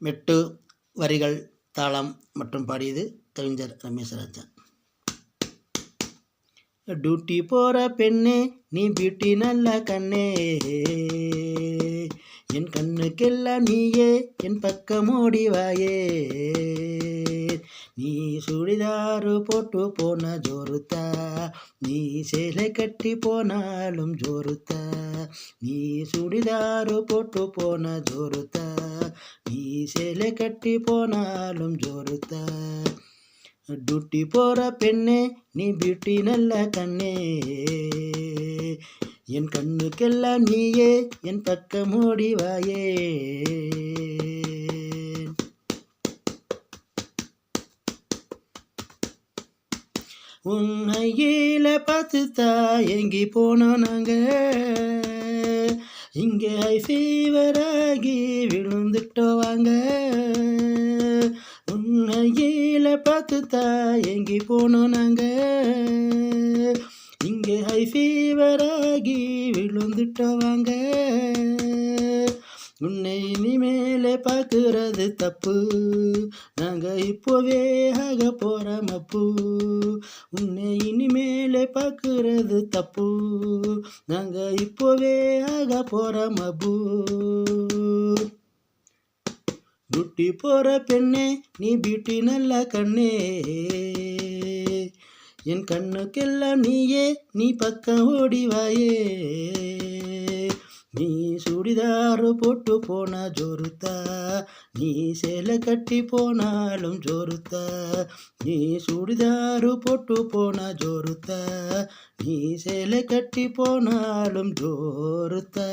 மெட்டு, வரிகள், தாளம் மற்றும் பாடியது கவிஞர் ரமேஷ் ராஜா. டியூட்டி போகிற பெண்ணே நீ பியூட்டி நல்ல கண்ணே, என் கண்ணுக்கெல்லாம் நீயே என் பக்கம் ஓடிவாயே. நீ சுடிதாரு போட்டு போன ஜோருத்தா, நீ சேலை கட்டி போனாலும் ஜோருத்தா. நீ சுடிதாரு போட்டு போன ஜோருத்தா, நீ சேலை கட்டி போனாலும் ஜோருத்தா. டியூட்டி போகிற பெண்ணே நீ பியூட்டி நல்ல கண்ணே, என் கண்ணுக்கெல்லாம் நீயே என் பக்கம் ஓடிவாயே. உன்னையில பார்த்துத்தா எங்கி போனோம் நாங்கள், இங்கே ஹை ஃபீவராகி விழுந்துட்டோம் வாங்க. உன்னையில பார்த்துத்தா எங்கி போனோம் நாங்கள், இங்கே ஹை ஃபீவராகி விழுந்துட்டோம் வாங்க. உன்னை இனிமேலே பார்க்கறது தப்பு, நாங்கள் இப்போவே ஆக போகிற மப்பு. உன்னை இனிமேலே பார்க்கறது தப்பு, நாங்கள் இப்போவே ஆக போகிற மப்பு. டியூட்டி போகிற பெண்ணே நீ பியூட்டி நல்ல கண்ணே, என் கண்ணுக்கெல்லாம் நீயே நீ பக்கம் ஓடிவாயே. நீ சுடிதாரு போட்டு போனா ஜோருத்தா, நீ சேலை கட்டி போனாலும் ஜோருத்தா. நீ சுடிதாரு போட்டு போனா ஜோருத்தா, நீ சேலை கட்டி போனாலும் ஜோருத்தா.